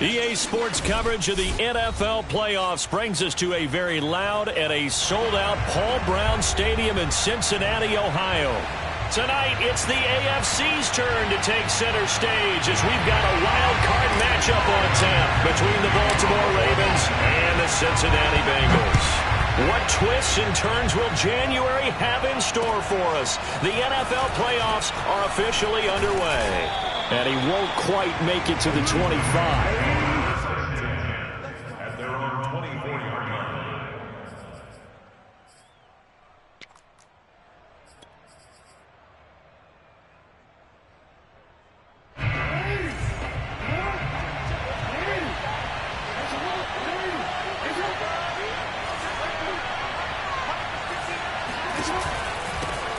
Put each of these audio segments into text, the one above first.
EA Sports coverage of the NFL playoffs brings us to a very loud and a sold-out Paul Brown Stadium in Cincinnati, Ohio. Tonight, it's the AFC's turn to take center stage as we've got a wild card matchup on tap between the Baltimore Ravens and the Cincinnati Bengals. What twists and turns will January have in store for us? The NFL playoffs are officially underway. And he won't quite make it to the 25.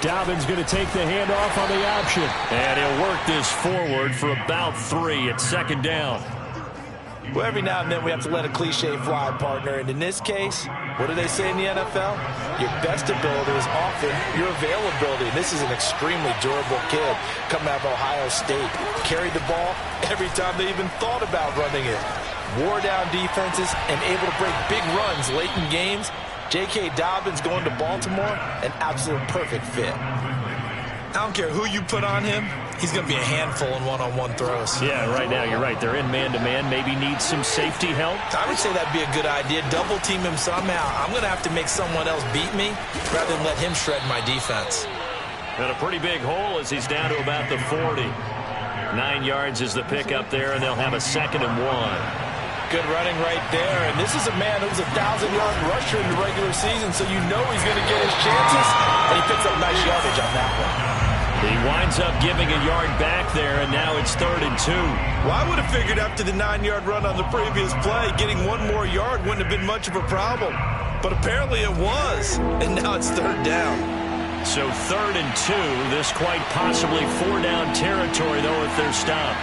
Dobbins going to take the handoff on the option. And he'll work this forward for about 3 at second down. Well, every now and then we have to let a cliche fly, partner. And in this case, what do they say in the NFL? Your best ability is often your availability. And this is an extremely durable kid coming out of Ohio State. Carried the ball every time they even thought about running it. Wore down defenses and able to break big runs late in games. J.K. Dobbins going to Baltimore, an absolute perfect fit. I don't care who you put on him, he's going to be a handful in one-on-one throws. Yeah, right now you're right. They're in man-to-man. Maybe need some safety help. I would say that'd be a good idea. Double team him somehow. I'm going to have to make someone else beat me rather than let him shred my defense. And a pretty big hole as he's down to about the 40. 9 yards is the pickup there, and they'll have a 2nd and 1. Good running right there. And this is a man who's a 1,000-yard rusher in the regular season, so you know he's going to get his chances. And he picks up nice yardage on that one. He winds up giving a yard back there, and now it's 3rd and 2. Well, I would have figured after the 9-yard run on the previous play, getting 1 more yard wouldn't have been much of a problem. But apparently it was, and now it's 3rd down. So 3rd and 2. This quite possibly 4-down territory, though, if they're stopped.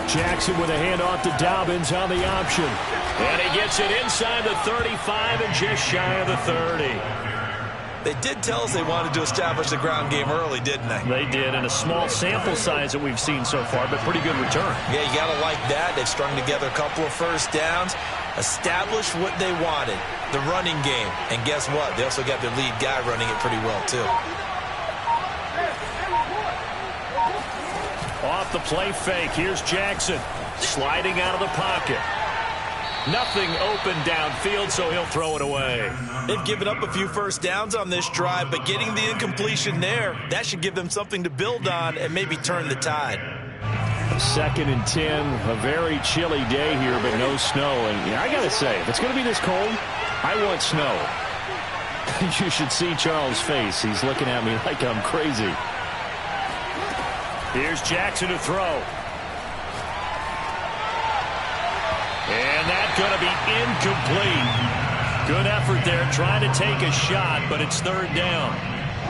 Jackson with a handoff to Dobbins on the option. And he gets it inside the 35 and just shy of the 30. They did tell us they wanted to establish the ground game early, didn't they? They did, and a small sample size that we've seen so far, but pretty good return. Yeah, you got to like that. They've strung together a couple of first downs, established what they wanted, the running game. And guess what? They also got their lead guy running it pretty well, too. Off the play fake, here's Jackson sliding out of the pocket. Nothing open downfield, so he'll throw it away. They've given up a few first downs on this drive, but getting the incompletion there, that should give them something to build on and maybe turn the tide. 2nd and 10, a very chilly day here, but no snow. And I got to say, if it's going to be this cold, I want snow. You should see Charles' face. He's looking at me like I'm crazy. Here's Jackson to throw. And that's going to be incomplete. Good effort there trying to take a shot, but it's 3rd down.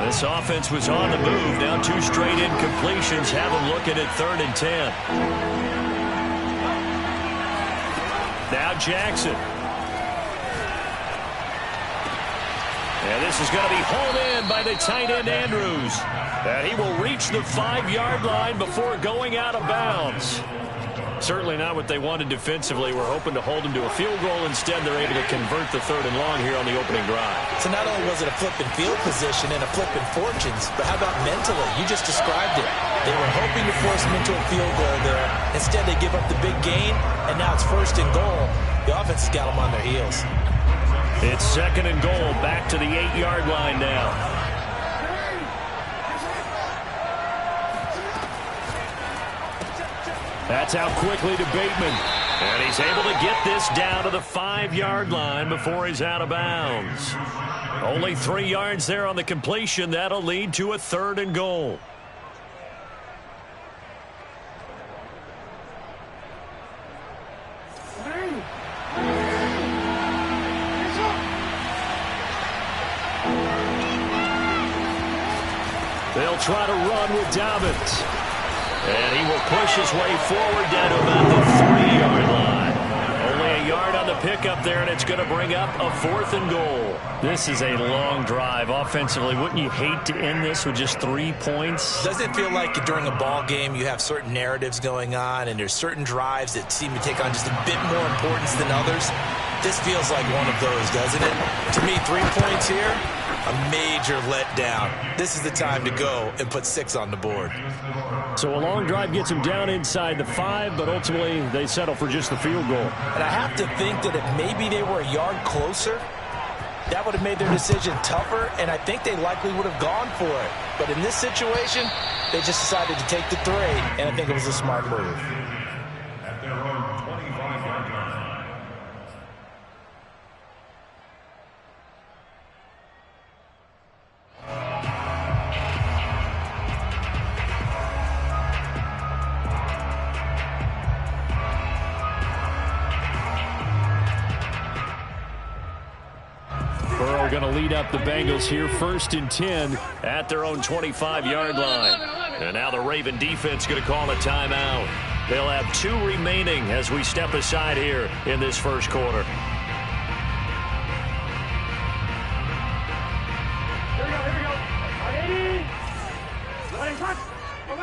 This offense was on the move. Now 2 straight incompletions have them looking at 3rd and 10. Now Jackson. And this is going to be hauled in by the tight end Andrews. And he will reach the 5-yard line before going out of bounds. Certainly not what they wanted defensively. We're hoping to hold them to a field goal. Instead, they're able to convert the 3rd and long here on the opening drive. So not only was it a flipping field position and a flipping fortunes, but how about mentally? You just described it. They were hoping to force them into a field goal there. Instead, they give up the big gain, and now it's 1st and goal. The offense has got them on their heels. It's 2nd and goal, back to the 8-yard line now. That's out quickly to Bateman. And he's able to get this down to the 5-yard line before he's out of bounds. Only 3 yards there on the completion. That'll lead to a 3rd and goal. They'll try to run with Dobbins. And he will push his way forward down to about the 3-yard line. Only a yard on the pickup there, and it's going to bring up a 4th and goal. This is a long drive offensively. Wouldn't you hate to end this with just 3 points? Doesn't it feel like during a ball game you have certain narratives going on, and there's certain drives that seem to take on just a bit more importance than others? This feels like one of those, doesn't it? To me, 3 points here, a major letdown. This is the time to go and put 6 on the board. So a long drive gets them down inside the 5, but ultimately they settle for just the field goal. And I have to think that if maybe they were a yard closer, that would have made their decision tougher, and I think they likely would have gone for it. But in this situation, they just decided to take the 3, and I think it was a smart move. Burrow going to lead up the Bengals here, 1st and 10 at their own 25-yard line. And now the Raven defense going to call a timeout. They'll have 2 remaining as we step aside here in this first quarter. Here we go.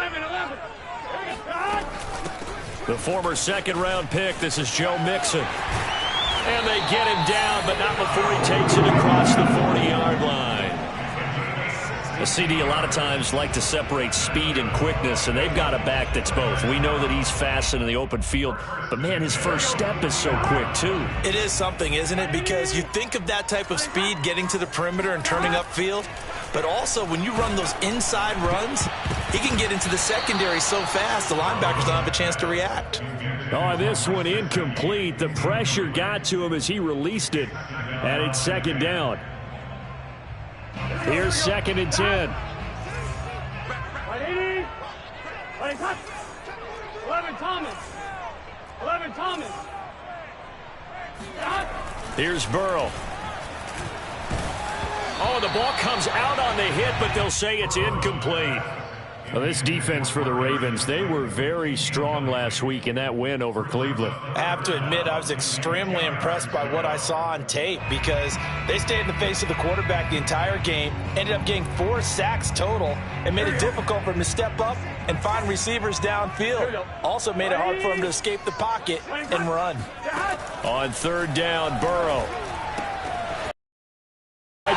11. The former 2nd-round pick, this is Joe Mixon. And they get him down, but not before he takes it across the 40-yard line. The CD a lot of times like to separate speed and quickness, and they've got a back that's both. We know that he's fast in the open field, but, man, his first step is so quick, too. It is something, isn't it? Because you think of that type of speed getting to the perimeter and turning upfield, but also when you run those inside runs, he can get into the secondary so fast the linebackers don't have a chance to react. Oh, this one incomplete. The pressure got to him as he released it, and it's 2nd down. Here's 2nd and 10. 11 Thomas. Here's Burrow. Oh, the ball comes out on the hit, but they'll say it's incomplete. Well, this defense for the Ravens, they were very strong last week in that win over Cleveland. I have to admit, I was extremely impressed by what I saw on tape because they stayed in the face of the quarterback the entire game, ended up getting 4 sacks total, and made it difficult for him to step up and find receivers downfield. Also made it hard for him to escape the pocket and run. On 3rd down, Burrow.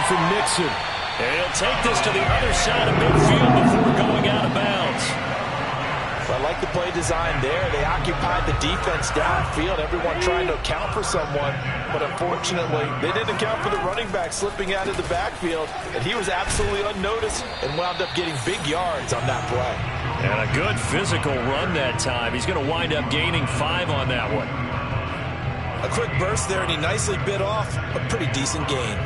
From Mixon. And he'll take this to the other side of midfield before going out of bounds. I like the play design there. They occupied the defense downfield, everyone trying to account for someone. But unfortunately, they didn't account for the running back slipping out of the backfield. And he was absolutely unnoticed and wound up getting big yards on that play. And a good physical run that time. He's going to wind up gaining 5 on that one. A quick burst there, and he nicely bit off a pretty decent gain.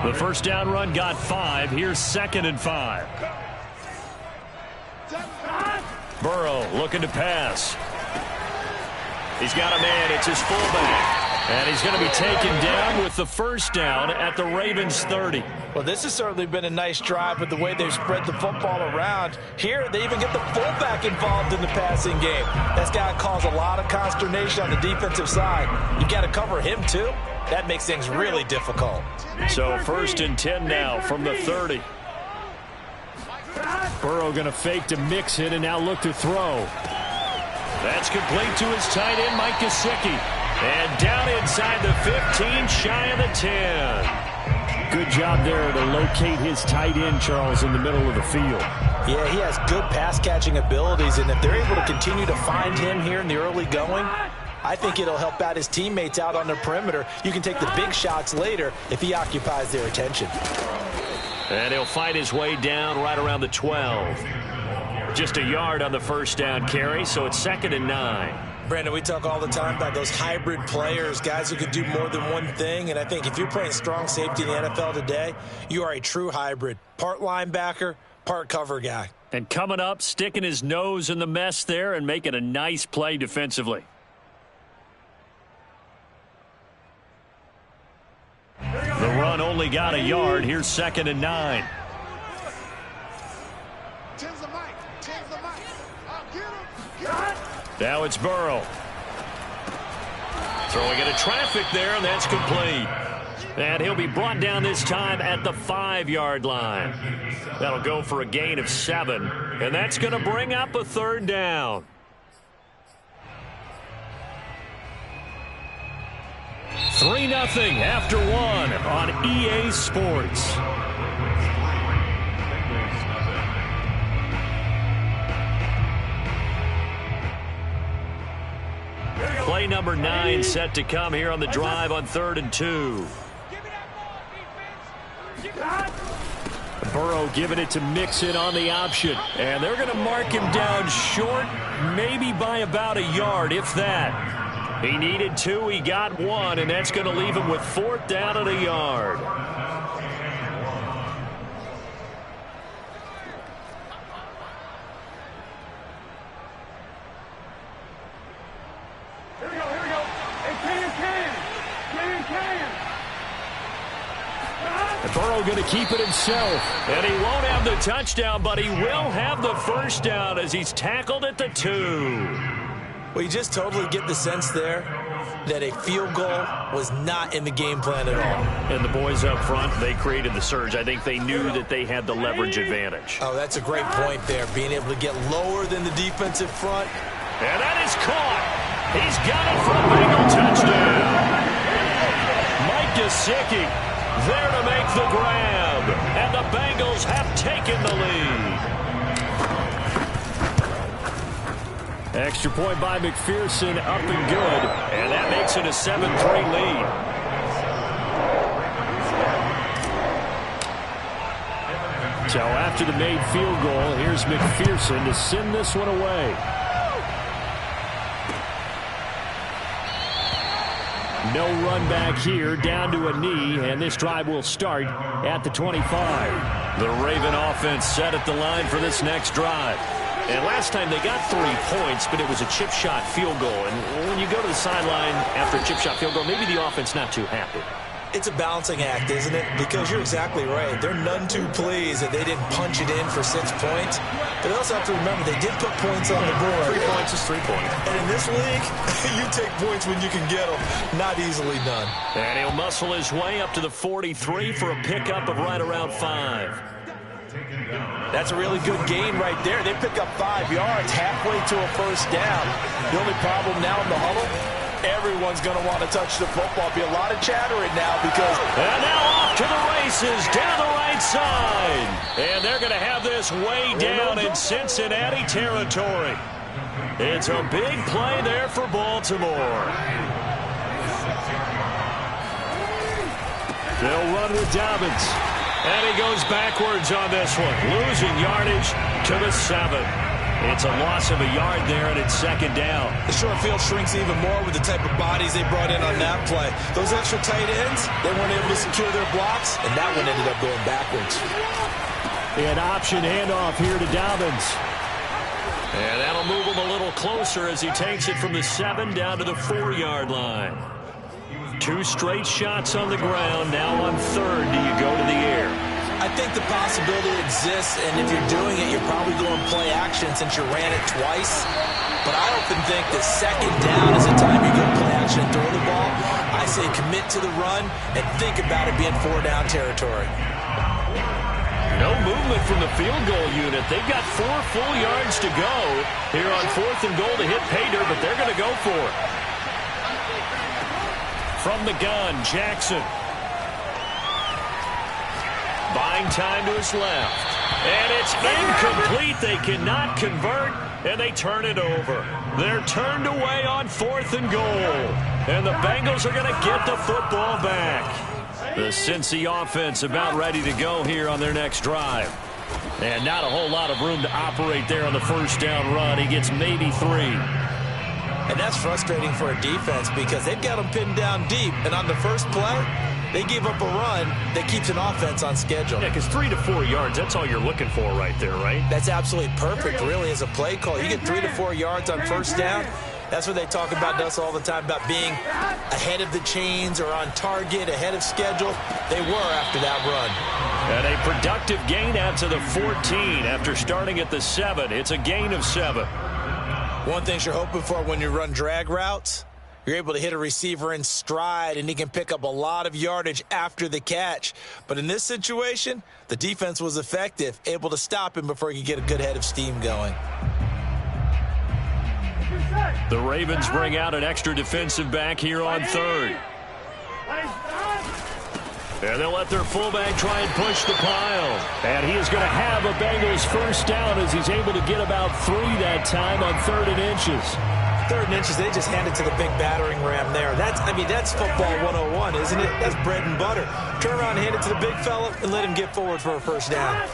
The first down run got 5. Here's 2nd and 5. Burrow looking to pass. He's got a man. It's his fullback. And he's going to be taken down with the first down at the Ravens 30. Well, this has certainly been a nice drive with the way they've spread the football around. Here, they even get the fullback involved in the passing game. That's got to cause a lot of consternation on the defensive side. You've got to cover him, too. That makes things really difficult. So 1st and 10 now from the 30. Burrow going to fake to Mixon and now look to throw. That's complete to his tight end, Mike Gesicki. And down inside the 15, shy of the 10. Good job there to locate his tight end, Charles, in the middle of the field. Yeah, he has good pass-catching abilities, and if they're able to continue to find him here in the early going, I think it'll help out his teammates out on the perimeter. You can take the big shots later if he occupies their attention. And he'll fight his way down right around the 12. Just a yard on the first down carry, so it's 2nd and 9. Brandon, we talk all the time about those hybrid players, guys who can do more than one thing, and I think if you're playing strong safety in the NFL today, you are a true hybrid. Part linebacker, part cover guy. And coming up, sticking his nose in the mess there and making a nice play defensively. The run only got a yard. Here's 2nd and 9. Now it's Burrow. Throwing into traffic there, and that's complete. And he'll be brought down this time at the 5-yard line. That'll go for a gain of 7, and that's going to bring up a 3rd down. $3-0 after 1 on EA Sports. Play number 9 set to come here on the drive on 3rd and 2. Burrow giving it to Mixon on the option. And they're going to mark him down short, maybe by about a yard, if that. He needed 2, he got 1, and that's going to leave him with 4th down and a yard. Burrow going to keep it himself, and he won't have the touchdown, but he will have the 1st down as he's tackled at the 2. Well, you just totally get the sense there that a field goal was not in the game plan at all. And the boys up front, they created the surge. I think they knew that they had the leverage advantage. Oh, that's a great point there, being able to get lower than the defensive front. And that is caught. He's got it for a Bengal touchdown. Mike Gesicki there to make the grab, and the Bengals have taken the lead. Extra point by McPherson, up and good, and that makes it a 7-3 lead. So after the made field goal, here's McPherson to send this one away. No run back here, down to a knee, and this drive will start at the 25. The Raven offense set at the line for this next drive. And last time they got 3 points, but it was a chip shot field goal. And when you go to the sideline after a chip shot field goal, maybe the offense not too happy. It's a balancing act, isn't it? Because you're exactly right. They're none too pleased that they didn't punch it in for 6 points. But they also have to remember they did put points on the board. 3 points is 3 points. And in this league, you take points when you can get them. Not easily done. And he'll muscle his way up to the 43 for a pickup of right around 5. That's a really good gain right there. They pick up 5 yards halfway to a 1st down. The only problem now in the huddle, everyone's going to want to touch the football. Be a lot of chattering now because... And now off to the races down the right side. And they're going to have this way down in Cincinnati territory. It's a big play there for Baltimore. They'll run with Dobbins. And he goes backwards on this one. Losing yardage to the 7. It's a loss of a yard there, and it's 2nd down. The short field shrinks even more with the type of bodies they brought in on that play. Those extra tight ends, they weren't able to secure their blocks, and that one ended up going backwards. An option handoff here to Dobbins. And that'll move him a little closer as he takes it from the 7 down to the 4-yard line. 2 straight shots on the ground. Now on 3rd, do you go to the air? I think the possibility exists, and if you're doing it, you're probably going play action since you ran it twice. But I often think that 2nd down is the time you go play action and throw the ball. I say commit to the run and think about it being 4-down territory. No movement from the field goal unit. They've got 4 full yards to go here on 4th and goal to hit Pater, but they're going to go for it. From the gun, Jackson. Buying time to his left. And it's incomplete. They cannot convert, and they turn it over. They're turned away on 4th and goal. And the Bengals are going to get the football back. The Cincy offense about ready to go here on their next drive. And not a whole lot of room to operate there on the 1st down run. He gets maybe 3. And that's frustrating for a defense because they've got them pinned down deep. And on the first play, they give up a run that keeps an offense on schedule. Yeah, because 3 to 4 yards, that's all you're looking for right there, right? That's absolutely perfect, really, as a play call. You get 3 to 4 yards on 1st down. That's what they talk about us all the time, about being ahead of the chains or on target, ahead of schedule. They were after that run. And a productive gain out to the 14 after starting at the 7. It's a gain of 7. One thing you're hoping for when you run drag routes, you're able to hit a receiver in stride, and he can pick up a lot of yardage after the catch. But in this situation, the defense was effective, able to stop him before he could get a good head of steam going. The Ravens bring out an extra defensive back here on third. And they'll let their fullback try and push the pile. And he is going to have a Bengals first down as he's able to get about 3 that time on 3rd and inches. 3rd and inches, they just hand it to the big battering ram there. That's football 101, isn't it? That's bread and butter. Turn around and hand it to the big fella and let him get forward for a first down.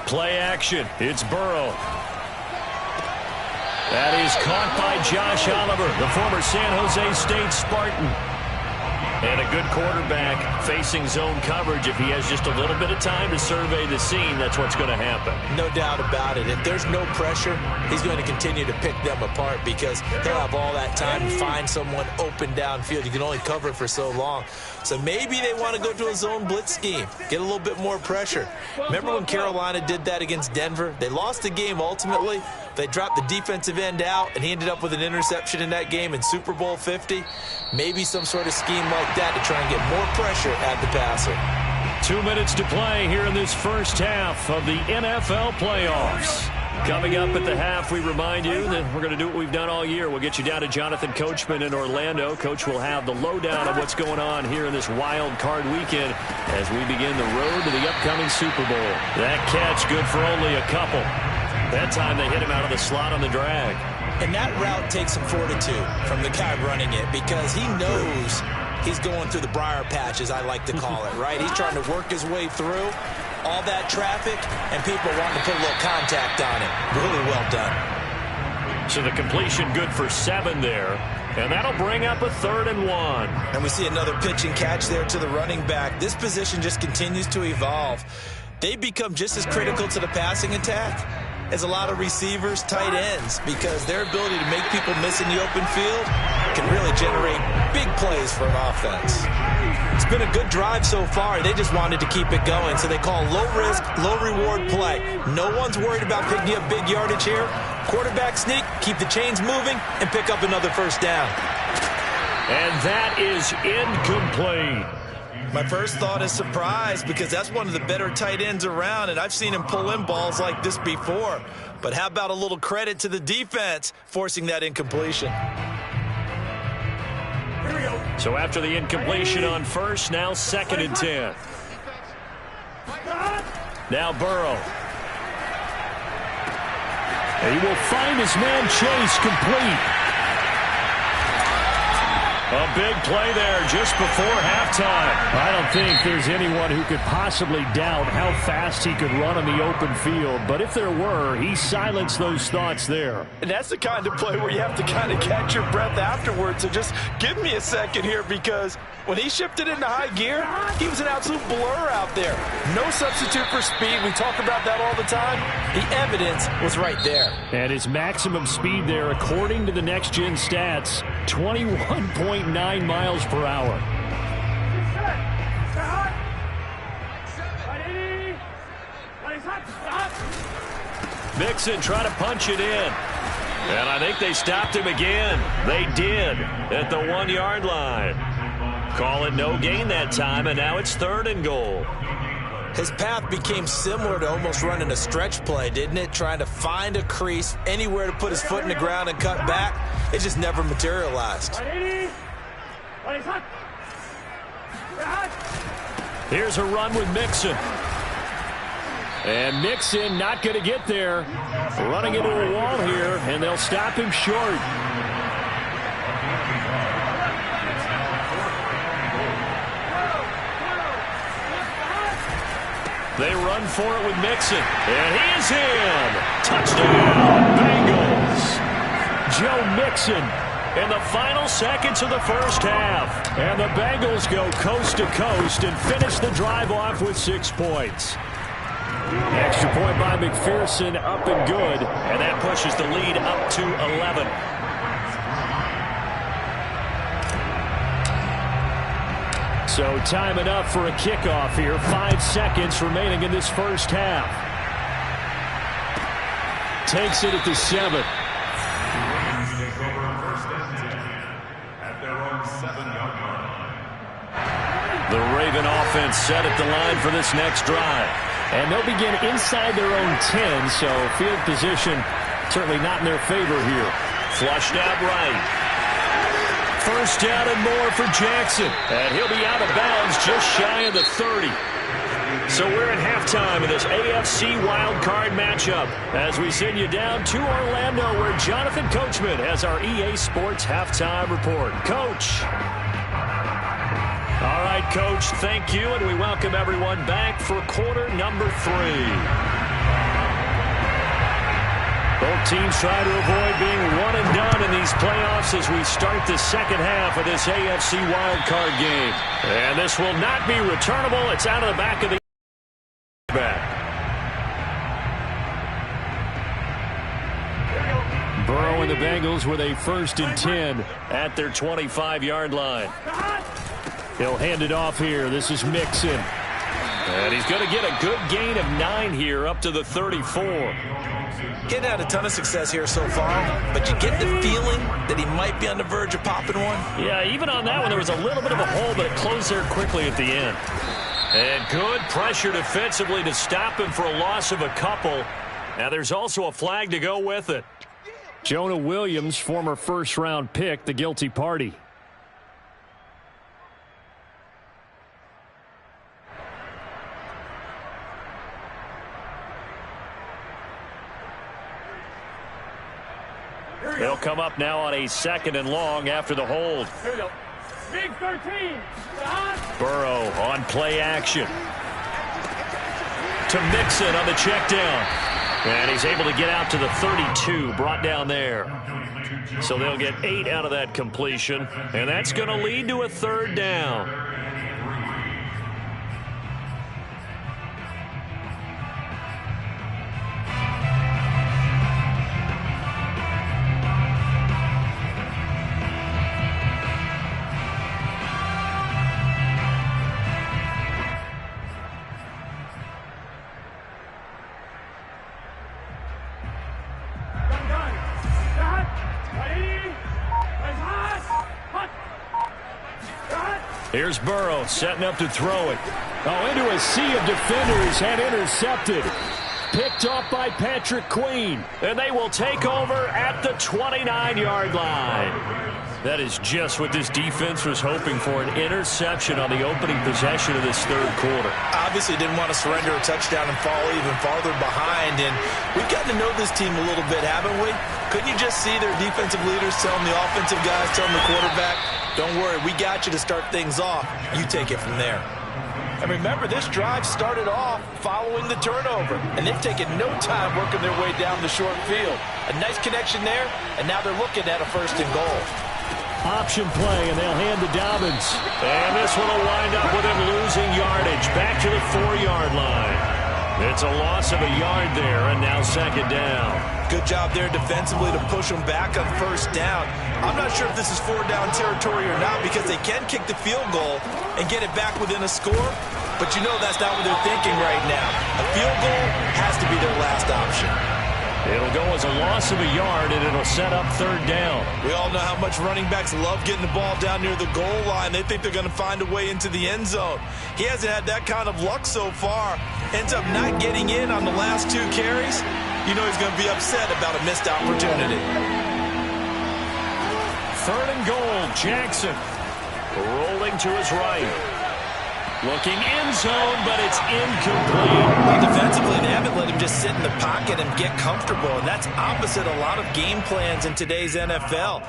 Play action. It's Burrow. That is caught by Josh Oliver, the former San Jose State Spartan. And a good quarterback facing zone coverage. If he has just a little bit of time to survey the scene, that's what's going to happen. No doubt about it. If there's no pressure, he's going to continue to pick them apart because he'll have all that time to find someone open downfield. You can only cover for so long. So maybe they want to go to a zone blitz scheme, get a little bit more pressure. Remember when Carolina did that against Denver? They lost the game ultimately. They dropped the defensive end out, and he ended up with an interception in that game in Super Bowl 50. Maybe some sort of scheme like that to try and get more pressure at the passer. 2 minutes to play here in this first half of the NFL playoffs. Coming up at the half, we remind you that we're going to do what we've done all year. We'll get you down to Jonathan Coachman in Orlando. Coach will have the lowdown of what's going on here in this wild card weekend as we begin the road to the upcoming Super Bowl. That catch good for only a couple. That time they hit him out of the slot on the drag. And that route takes some fortitude from the guy running it because he knows he's going through the briar patch, as I like to call it, right? He's trying to work his way through all that traffic, and people wanting to put a little contact on it. Really well done. So the completion good for 7 there, and that'll bring up a 3rd and 1. And we see another pitch and catch there to the running back. This position just continues to evolve. They become just as critical to the passing attack as a lot of receivers, tight ends, because their ability to make people miss in the open field can really generate big plays for an offense. It's been a good drive so far. They just wanted to keep it going, so they call low-risk, low-reward play. No one's worried about picking up big yardage here. Quarterback sneak, keep the chains moving, and pick up another first down. And that is incomplete. My first thought is surprise because that's one of the better tight ends around, and I've seen him pull in balls like this before. But how about a little credit to the defense forcing that incompletion? So after the incompletion on first, now 2nd and 10. Now Burrow. And he will find his man Chase complete. A big play there just before halftime. I don't think there's anyone who could possibly doubt how fast he could run on the open field. But if there were, he silenced those thoughts there. And that's the kind of play where you have to kind of catch your breath afterwards. So just give me a second here because when he shifted into high gear, he was an absolute blur out there. No substitute for speed. We talk about that all the time. The evidence was right there. And his maximum speed there, according to the next-gen stats, 21.9 miles per hour. Mixon trying to punch it in. And I think they stopped him again. They did at the 1-yard line. Call it no gain that time, and now it's 3rd and goal. His path became similar to almost running a stretch play, didn't it? Trying to find a crease, anywhere to put his foot in the ground and cut back. It just never materialized. Here's a run with Mixon. And Mixon not going to get there. Running into a wall here, and they'll stop him short. They run for it with Mixon. And he is in. Touchdown, Bengals. Joe Mixon in the final seconds of the first half. And the Bengals go coast to coast and finish the drive off with 6 points. Extra point by McPherson, up and good. And that pushes the lead up to 11. So time enough for a kickoff here. 5 seconds remaining in this first half. Takes it at the 7. The Raven offense set at the line for this next drive. And they'll begin inside their own 10, so field position certainly not in their favor here. Flushed out right. First down and more for Jackson. And he'll be out of bounds just shy of the 30. So we're at halftime of this AFC Wildcard matchup as we send you down to Orlando where Jonathan Coachman has our EA Sports halftime report. Coach. All right, Coach, thank you, and we welcome everyone back for quarter number 3. Both teams try to avoid being one and done in these playoffs as we start the second half of this AFC wildcard game. And this will not be returnable. It's out of the back of the back. Burrow and the Bengals with a 1st and 10 at their 25-yard line. He'll hand it off here. This is Mixon. And he's going to get a good gain of 9 here up to the 34. Getting had a ton of success here so far, but you get the feeling that he might be on the verge of popping one. Yeah, even on that one, there was a little bit of a hole, but it closed there quickly at the end. And good pressure defensively to stop him for a loss of a couple. Now there's also a flag to go with it. Jonah Williams, former first-round pick, the guilty party. They'll come up now on a 2nd and long after the hold. Here we go. Big 13. Burrow on play action. To Mixon on the check down. And he's able to get out to the 32, brought down there. So they'll get 8 out of that completion. And that's going to lead to a 3rd down. Here's Burrow setting up to throw it. Oh, into a sea of defenders and intercepted. Picked off by Patrick Queen. And they will take over at the 29-yard line. That is just what this defense was hoping for, an interception on the opening possession of this 3rd quarter. Obviously didn't want to surrender a touchdown and fall even farther behind. And we've gotten to know this team a little bit, haven't we? Couldn't you just see their defensive leaders telling the offensive guys, telling the quarterback, don't worry, we got you to start things off. You take it from there. And remember, this drive started off following the turnover. And they've taken no time working their way down the short field. A nice connection there, and now they're looking at a 1st and goal. Option play, and they'll hand to Dobbins. And this one will wind up with him losing yardage back to the 4-yard line. It's a loss of a yard there, and now 2nd down. Good job there defensively to push them back on 1st down. I'm not sure if this is 4-down territory or not because they can kick the field goal and get it back within a score, but you know that's not what they're thinking right now. A field goal has to be their last option. It'll go as a loss of a yard, and it'll set up 3rd down. We all know how much running backs love getting the ball down near the goal line. They think they're going to find a way into the end zone. He hasn't had that kind of luck so far. Ends up not getting in on the last 2 carries. You know he's going to be upset about a missed opportunity. 3rd and goal, Jackson. Rolling to his right. Looking end zone, but it's incomplete. Well, defensively, they haven't let him just sit in the pocket and get comfortable, and that's opposite a lot of game plans in today's NFL.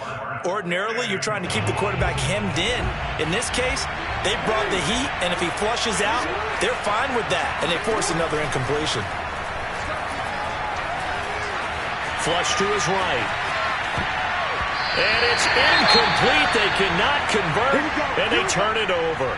Ordinarily, you're trying to keep the quarterback hemmed in. In this case, they brought the heat, and if he flushes out, they're fine with that, and they force another incompletion. Flush to his right. And it's incomplete. They cannot convert, and they turn it over.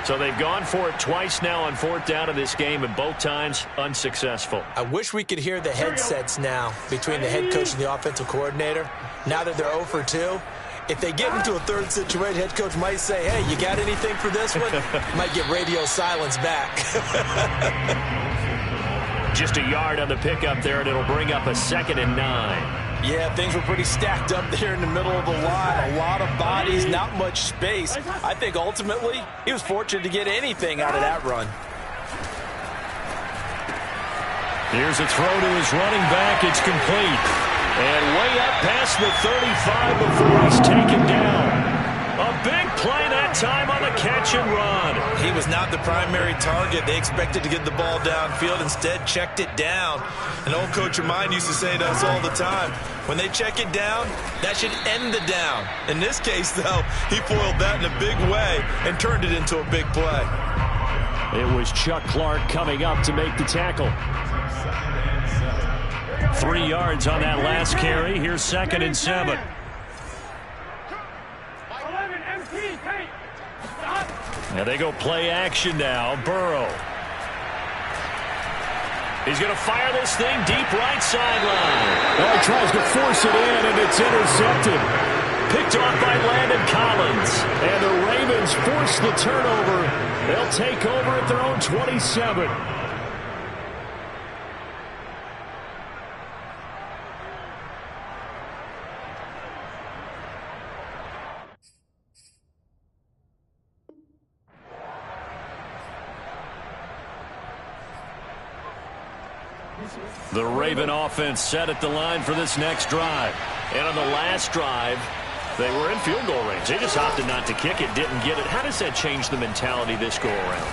So they've gone for it twice now on 4th down in this game, and both times unsuccessful. I wish we could hear the headsets now between the head coach and the offensive coordinator. Now that they're 0 for 2, if they get into a 3rd situation, head coach might say, hey, you got anything for this one? Might get radio silence back. Just a yard on the pickup there, and it'll bring up a 2nd and 9. Yeah, things were pretty stacked up there in the middle of the line. A lot of bodies, not much space. I think ultimately he was fortunate to get anything out of that run. Here's a throw to his running back. It's complete. And way up past the 35 before he's taken down. A big play that time on the catch and run. He was not the primary target. They expected to get the ball downfield. Instead, checked it down. An old coach of mine used to say to us all the time, when they check it down, that should end the down. In this case, though, he foiled that in a big way and turned it into a big play. It was Chuck Clark coming up to make the tackle. 3 yards on that last carry. Here's 2nd and 7. And they go play action now. Burrow. He's going to fire this thing deep right sideline. Oh, he tries to force it in, and it's intercepted. Picked off by Landon Collins. And the Ravens force the turnover. They'll take over at their own 27. The Raven offense set at the line for this next drive. And on the last drive, they were in field goal range. They just opted not to kick it, didn't get it. How does that change the mentality this go around?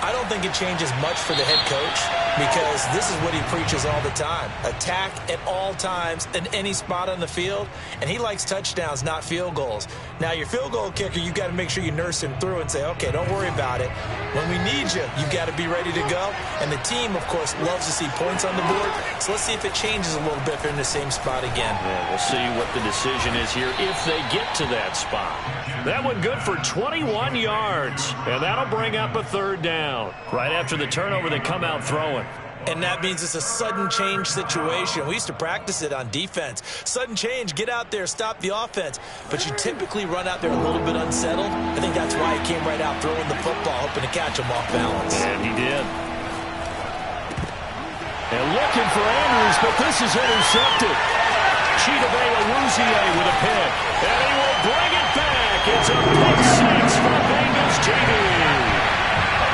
I don't think it changes much for the head coach because this is what he preaches all the time. Attack at all times in any spot on the field, and he likes touchdowns, not field goals. Now, your field goal kicker, you've got to make sure you nurse him through and say, okay, don't worry about it. When we need you, you've got to be ready to go. And the team, of course, loves to see points on the board. So let's see if it changes a little bit if they're in the same spot again. Yeah, we'll see what the decision is here if they get to that spot. That one good for 21 yards, and that'll bring up a 3rd down. Right after the turnover, they come out throwing. And that means it's a sudden change situation. We used to practice it on defense. Sudden change, get out there, stop the offense. But you typically run out there a little bit unsettled. I think that's why he came right out throwing the football, hoping to catch him off balance. And he did. And looking for Andrews, but this is intercepted. Chidobe Awuzie with a pick. And he will bring it back. It's a pick 6 for Bengals JD.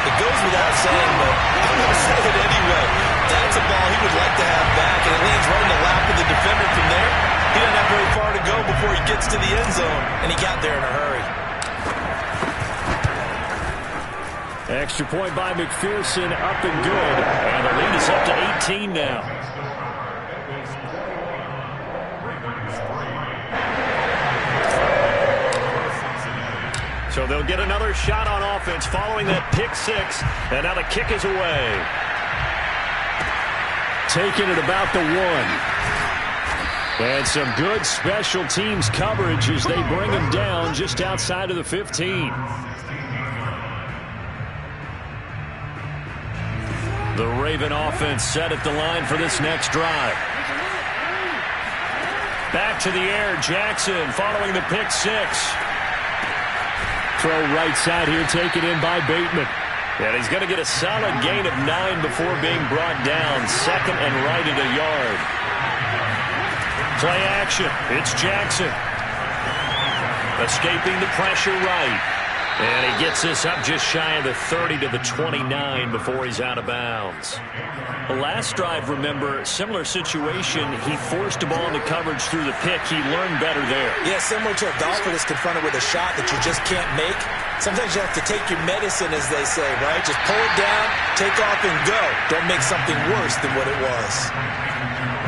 It goes without saying, but I'm going to say it anyway. That's a ball he would like to have back, and it lands right in the lap of the defender from there. He doesn't have very far to go before he gets to the end zone, and he got there in a hurry. Extra point by McPherson, up and good. And the lead is up to 18 now. So they'll get another shot on offense following that pick 6. And now the kick is away. Taking it about the 1. And some good special teams coverage as they bring him down just outside of the 15. The Raven offense set at the line for this next drive. Back to the air, Jackson following the pick 6. Throw right side here, taken in by Bateman. And he's going to get a solid gain of 9 before being brought down. 2nd and right at a yard. Play action. It's Jackson. Escaping the pressure right. And he gets this up just shy of the 30 to the 29 before he's out of bounds. The last drive, remember, similar situation. He forced the ball into coverage through the pick. He learned better there. Yeah, similar to a golfer that's confronted with a shot that you just can't make. Sometimes you have to take your medicine, as they say, right? Just pull it down, take off, and go. Don't make something worse than what it was.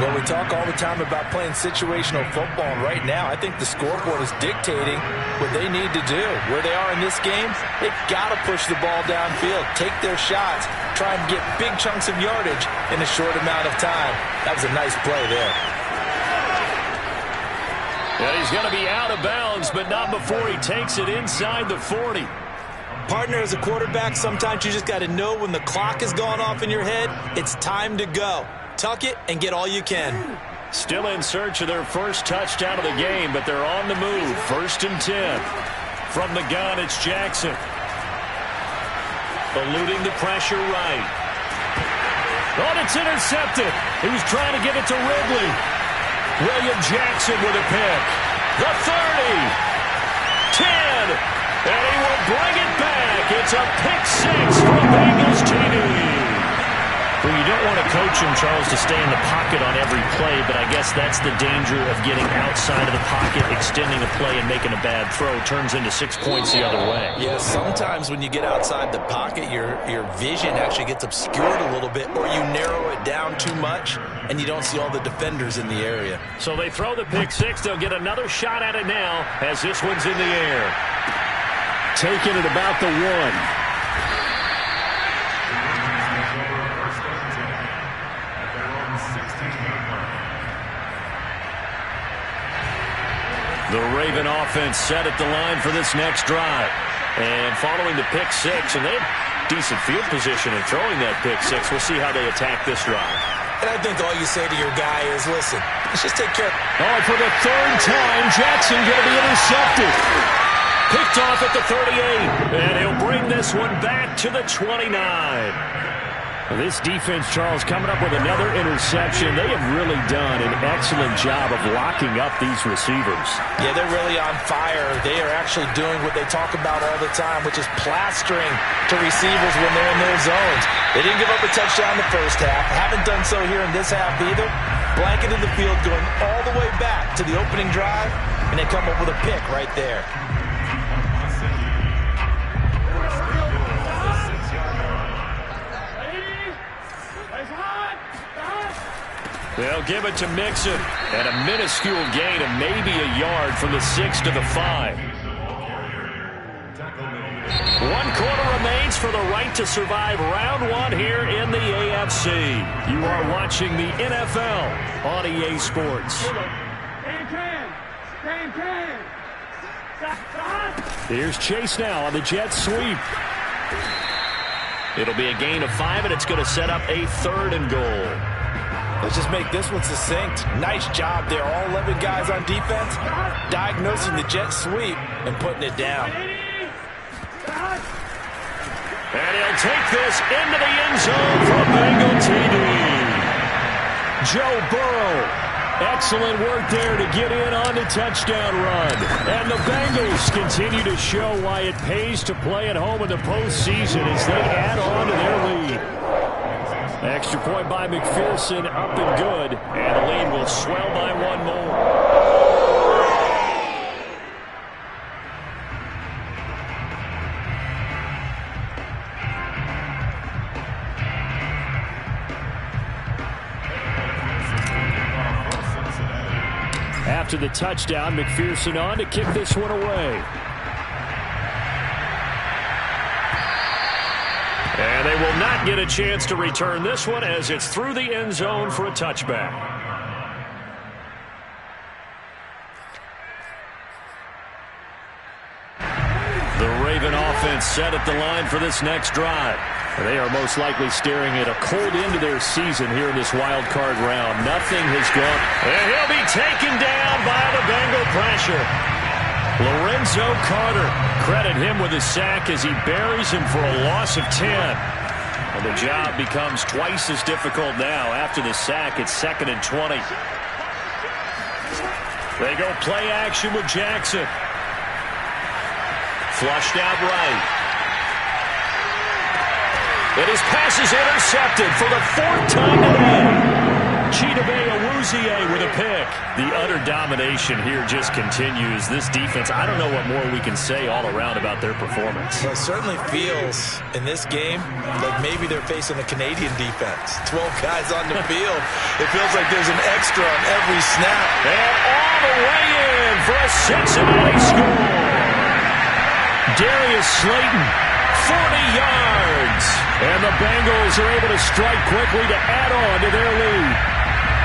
Well, we talk all the time about playing situational football, and right now I think the scoreboard is dictating what they need to do. Where they are in this game, they've got to push the ball downfield, take their shots, try and get big chunks of yardage in a short amount of time. That was a nice play there. And he's going to be out of bounds, but not before he takes it inside the 40. Partner, as a quarterback, sometimes you just got to know when the clock has gone off in your head, it's time to go. Tuck it and get all you can. Still in search of their first touchdown of the game, but they're on the move. 1st and 10. From the gun, it's Jackson. Eluding the pressure right. Oh, it's intercepted. He was trying to give it to Ridley. William Jackson with a pick. The 30. 10. And he will bring it back. It's a pick six for Bengals TD. Well, you don't want to coach him, Charles, to stay in the pocket on every play, but I guess that's the danger of getting outside of the pocket, extending a play and making a bad throw. Turns into 6 points the other way. Yeah, sometimes when you get outside the pocket, your vision actually gets obscured a little bit, or you narrow it down too much, and you don't see all the defenders in the area. So they throw the pick six. They'll get another shot at it now as this one's in the air. Taking it about the 1. The Raven offense set at the line for this next drive. And following the pick six, and they have decent field position in throwing that pick six. We'll see how they attack this drive. And I think all you say to your guy is, listen, let's just take care. Oh, for the third time, Jackson going to be intercepted. Picked off at the 38. And he'll bring this one back to the 29. This defense, Charles, coming up with another interception. They have really done an excellent job of locking up these receivers. Yeah, they're really on fire. They are actually doing what they talk about all the time, which is plastering to receivers when they're in their zones. They didn't give up a touchdown in the first half. Haven't done so here in this half either. Blanketed the field going all the way back to the opening drive, and they come up with a pick right there. They'll give it to Mixon. And a minuscule gain of maybe a yard from the 6 to the 5. 1 quarter remains for the right to survive round 1 here in the AFC. You are watching the NFL on EA Sports. Here's Chase now on the jet sweep. It'll be a gain of 5, and it's going to set up a 3rd and goal. Let's just make this one succinct. Nice job there. All 11 guys on defense diagnosing the jet sweep and putting it down. And he'll take this into the end zone for Bengal TD. Joe Burrow. Excellent work there to get in on the touchdown run. And the Bengals continue to show why it pays to play at home in the postseason as they add on to their lead. Extra point by McPherson, up and good. And the lead will swell by 1 more. After the touchdown, McPherson on to kick this one away. And they will not get a chance to return this one as it's through the end zone for a touchback. The Raven offense set at the line for this next drive. They are most likely staring at a cold end to their season here in this wild card round. Nothing has gone. And he'll be taken down by the Bengal pressure. Lorenzo Carter, credit him with a sack as he buries him for a loss of 10. And the job becomes twice as difficult now. After the sack, it's 2nd and 20. They go play action with Jackson. Flushed out right. And his pass is intercepted for the 4th time today. Chidobe Awuzie with a pick. The utter domination here just continues. This defense, I don't know what more we can say all around about their performance. Well, it certainly feels in this game like maybe they're facing a Canadian defense. 12 guys on the field. It feels like there's an extra on every snap. And all the way in for a Cincinnati score. Darius Slayton, 40 yards. And the Bengals are able to strike quickly to add on to their lead.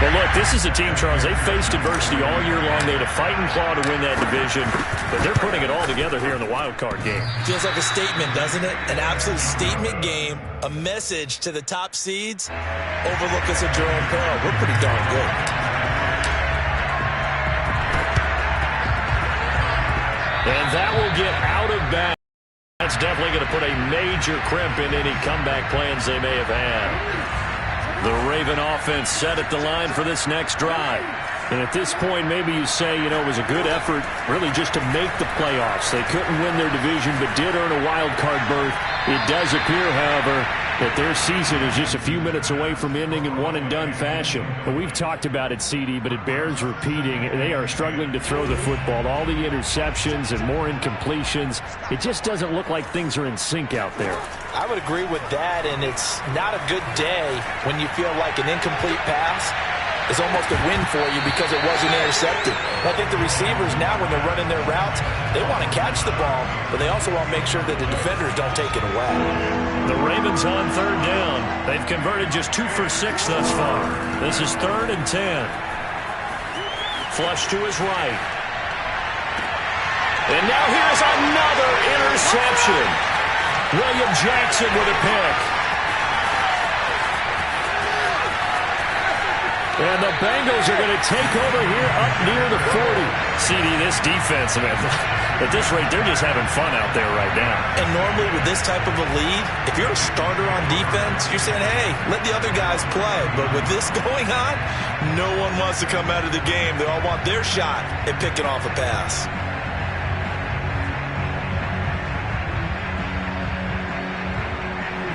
But look, this is a team, Charles, they faced adversity all year long. They had to fight and claw to win that division, but they're putting it all together here in the wild card game. Feels like a statement, doesn't it? An absolute statement game, a message to the top seeds. Overlook us at your own peril. We're pretty darn good. And that will get out of bounds. That's definitely going to put a major crimp in any comeback plans they may have had. The Raven offense set at the line for this next drive. And at this point, maybe you say, you know, it was a good effort really just to make the playoffs. They couldn't win their division but did earn a wild card berth. It does appear, however, that their season is just a few minutes away from ending in one-and-done fashion. But we've talked about it, CD, but it bears repeating. They are struggling to throw the football. All the interceptions and more incompletions. It just doesn't look like things are in sync out there. I would agree with that, and it's not a good day when you feel like an incomplete pass is almost a win for you because it wasn't intercepted. I think the receivers now, when they're running their routes, they want to catch the ball, but they also want to make sure that the defenders don't take it away. The Ravens on third down. They've converted just 2 for 6 thus far. This is 3rd and 10. Flush to his right. And now here's another interception. William Jackson with a pick. And the Bengals are going to take over here up near the 40. CD, this defense, man, at this rate, they're just having fun out there right now. And normally with this type of a lead, if you're a starter on defense, you're saying, hey, let the other guys play. But with this going on, no one wants to come out of the game. They all want their shot at picking off a pass.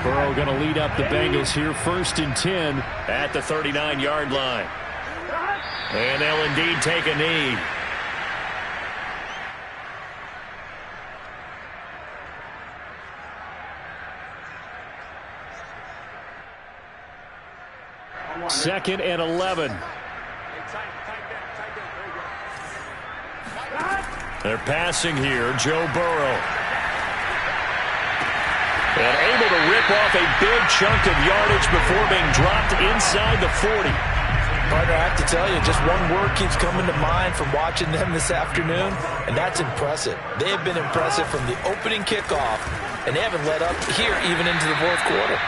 Burrow going to lead up the Bengals here, 1st and 10 at the 39-yard line. And they'll indeed take a knee. Second and 11. They're passing here, Joe Burrow. And able to rip off a big chunk of yardage before being dropped inside the 40. Partner, I have to tell you, just one word keeps coming to mind from watching them this afternoon, and that's impressive. They have been impressive from the opening kickoff, and they haven't let up here even into the 4th quarter.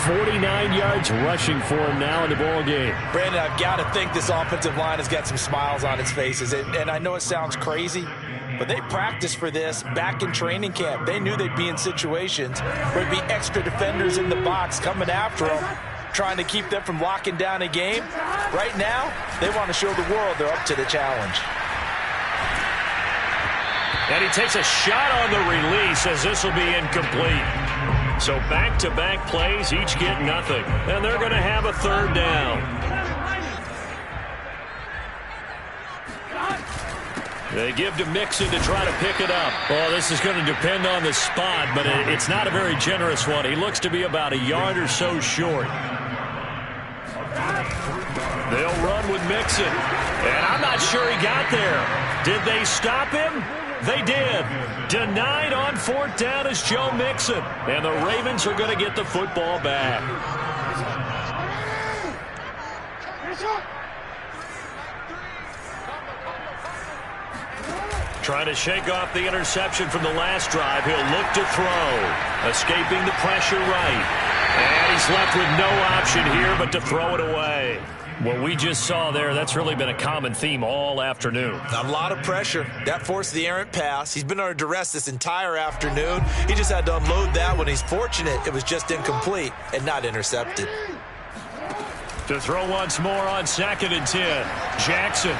49 yards rushing for him now in the ball game. Brandon, I've got to think this offensive line has got some smiles on its faces, and I know it sounds crazy, but they practiced for this back in training camp. They knew they'd be in situations where there'd be extra defenders in the box coming after them, trying to keep them from locking down a game. Right now, they want to show the world they're up to the challenge. And he takes a shot on the release as this will be incomplete. So back-to-back plays, each get nothing. And they're going to have a 3rd down. They give to Mixon to try to pick it up. Well, this is going to depend on the spot, but it's not a very generous one. He looks to be about a yard or so short. They'll run with Mixon. And I'm not sure he got there. Did they stop him? They did. Denied on 4th down is Joe Mixon. And the Ravens are going to get the football back. Trying to shake off the interception from the last drive. He'll look to throw. Escaping the pressure right. And he's left with no option here but to throw it away. What we just saw there, that's really been a common theme all afternoon. A lot of pressure. That forced the errant pass. He's been under duress this entire afternoon. He just had to unload that one. He's fortunate it was just incomplete and not intercepted. To throw once more on 2nd and 10. Jackson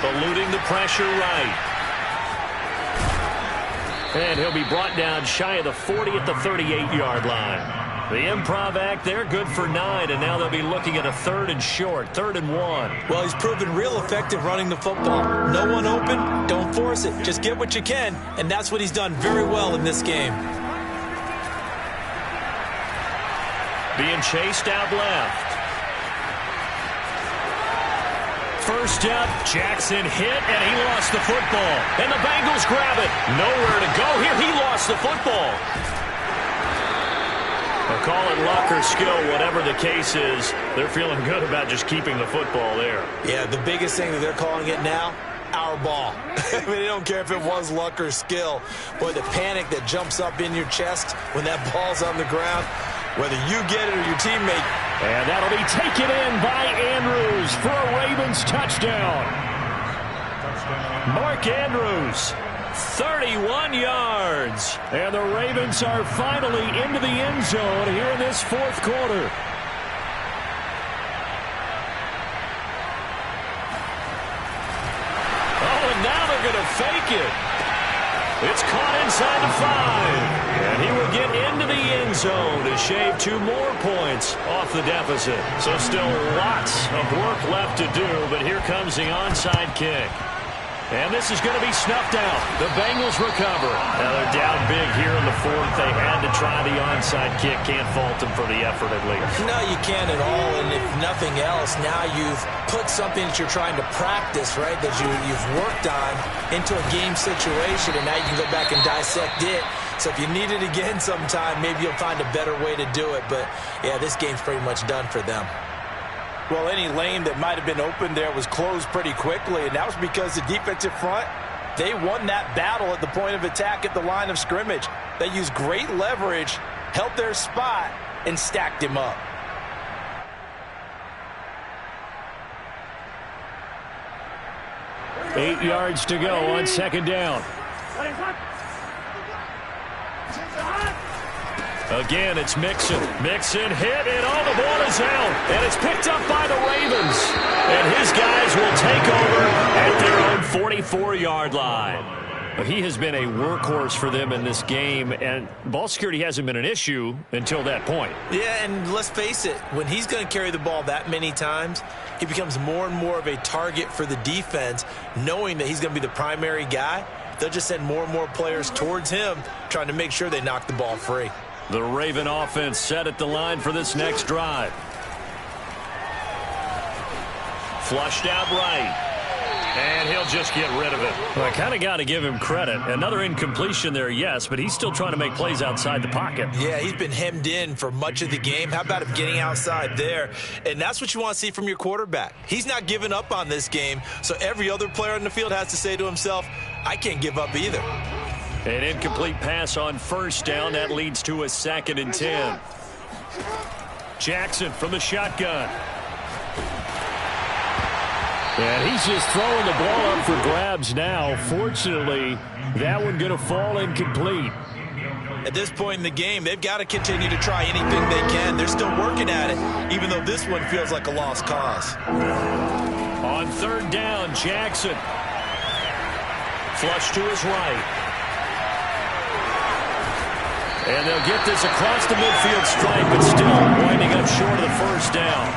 eluding the pressure right. And he'll be brought down shy of the 40 at the 38-yard line. The improv act there, good for 9, and now they'll be looking at a 3rd and short, 3rd and 1. Well, he's proven real effective running the football. No one open, don't force it. Just get what you can, and that's what he's done very well in this game. Being chased out left. First up, Jackson hit, and he lost the football. And the Bengals grab it. Nowhere to go here. He lost the football. They'll call it luck or skill, whatever the case is. They're feeling good about just keeping the football there. Yeah, the biggest thing that they're calling it now, our ball. I mean, they don't care if it was luck or skill. Boy, the panic that jumps up in your chest when that ball's on the ground, whether you get it or your teammate. And that'll be taken in by Andrews for a Ravens touchdown. Mark Andrews, 31 yards. And the Ravens are finally into the end zone here in this 4th quarter. going to fake it. It's caught inside the 5. And he will get into the end zone to shave 2 more points off the deficit. So still lots of work left to do, but here comes the onside kick. And this is going to be snuffed out. The Bengals recover. Now they're down big here in the 4th. They had to try the onside kick. Can't fault them for the effort at least. No, you can't at all. And if nothing else, now you've put something that you're trying to practice, right, that you've worked on into a game situation, and now you can go back and dissect it. So if you need it again sometime, maybe you'll find a better way to do it. But, yeah, this game's pretty much done for them. Well, any lane that might have been open there was closed pretty quickly, and that was because the defensive front, they won that battle at the point of attack at the line of scrimmage. They used great leverage, held their spot, and stacked him up. Eight yards to go on second down. Again, it's Mixon. Mixon hit, and all the ball is out. And it's picked up by the Ravens. And his guys will take over at their own 44-yard line. He has been a workhorse for them in this game, and ball security hasn't been an issue until that point. Yeah, and let's face it, when he's going to carry the ball that many times, he becomes more and more of a target for the defense, knowing that he's going to be the primary guy. They'll just send more and more players towards him, trying to make sure they knock the ball free. The Raven offense set at the line for this next drive. Flushed out right. And he'll just get rid of it. Well, I kind of got to give him credit. Another incompletion there, yes, but he's still trying to make plays outside the pocket. Yeah, he's been hemmed in for much of the game. How about him getting outside there? And that's what you want to see from your quarterback. He's not giving up on this game, so every other player on the field has to say to himself, I can't give up either. An incomplete pass on first down. That leads to a 2nd and 10. Jackson from the shotgun. And he's just throwing the ball up for grabs now. Fortunately, that one going to fall incomplete. At this point in the game, they've got to continue to try anything they can. They're still working at it, even though this one feels like a lost cause. On 3rd down, Jackson. Flush to his right. And they'll get this across the midfield stripe, but still winding up short of the first down.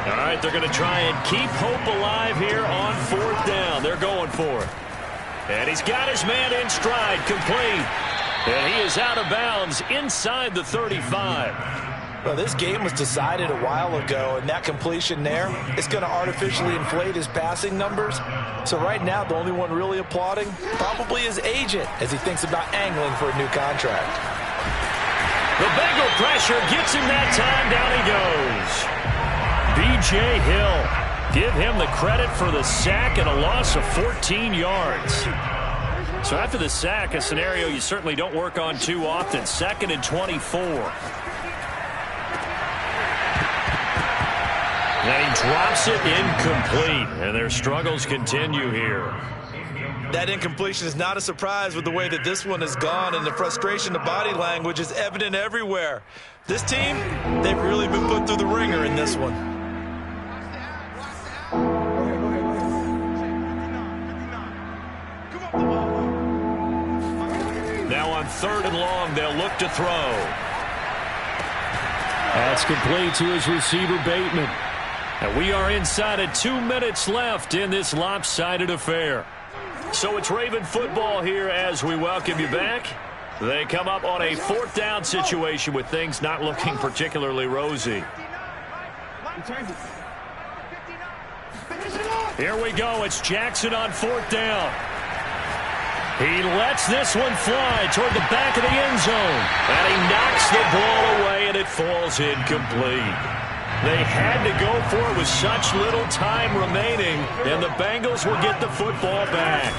All right, they're going to try and keep hope alive here on 4th down. They're going for it. And he's got his man in stride, complete. And he is out of bounds inside the 35. Well, this game was decided a while ago, and that completion there, it's going to artificially inflate his passing numbers. So right now, the only one really applauding probably his agent as he thinks about angling for a new contract. The Bengal pressure gets him that time. Down he goes. B.J. Hill. Give him the credit for the sack and a loss of 14 yards. So after the sack, a scenario you certainly don't work on too often. 2nd and 24. And he drops it incomplete. And their struggles continue here. That incompletion is not a surprise with the way that this one has gone, and the frustration, the body language is evident everywhere. This team, they've really been put through the ringer in this one. Now on 3rd and long, they'll look to throw. That's complete to his receiver, Bateman. And we are inside of 2 minutes left in this lopsided affair. So it's Raven football here as we welcome you back. They come up on a 4th down situation with things not looking particularly rosy. Here we go. It's Jackson on 4th down. He lets this one fly toward the back of the end zone. And he knocks the ball away, and it falls incomplete. They had to go for it with such little time remaining, and the Bengals will get the football back.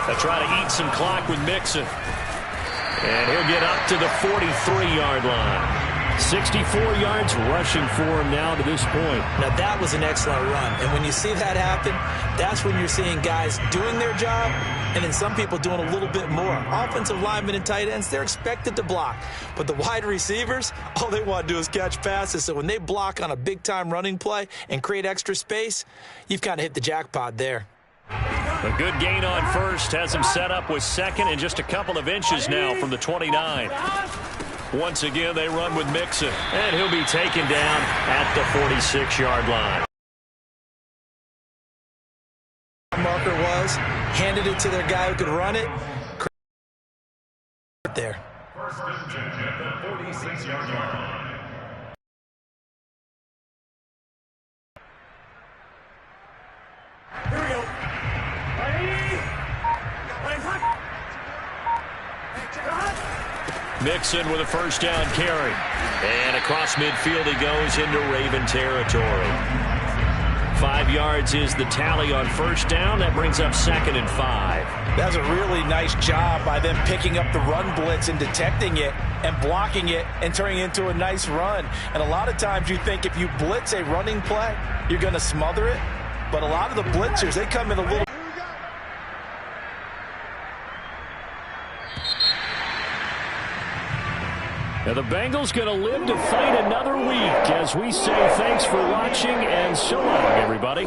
They'll try to eat some clock with Mixon. And he'll get up to the 43-yard line. 64 yards rushing for him now to this point. Now, that was an excellent run. And when you see that happen, that's when you're seeing guys doing their job and then some people doing a little bit more. Offensive linemen and tight ends, they're expected to block. But the wide receivers, all they want to do is catch passes. So when they block on a big-time running play and create extra space, you've kind of hit the jackpot there. A good gain on first has him set up with second and just a couple of inches now from the 29. Once again, they run with Mixon, and he'll be taken down at the 46-yard line. Marker was, handed it to their guy who could run it. There. First down at the 46-yard line. Here we go. Mixon with a first down carry. And across midfield he goes into Raven territory. 5 yards is the tally on first down. That brings up 2nd and 5. That was a really nice job by them picking up the run blitz and detecting it and blocking it and turning it into a nice run. And a lot of times you think if you blitz a running play, you're going to smother it. But a lot of the blitzers, they come in a little. Now the Bengals going to live to fight another week as we say thanks for watching and so long, everybody.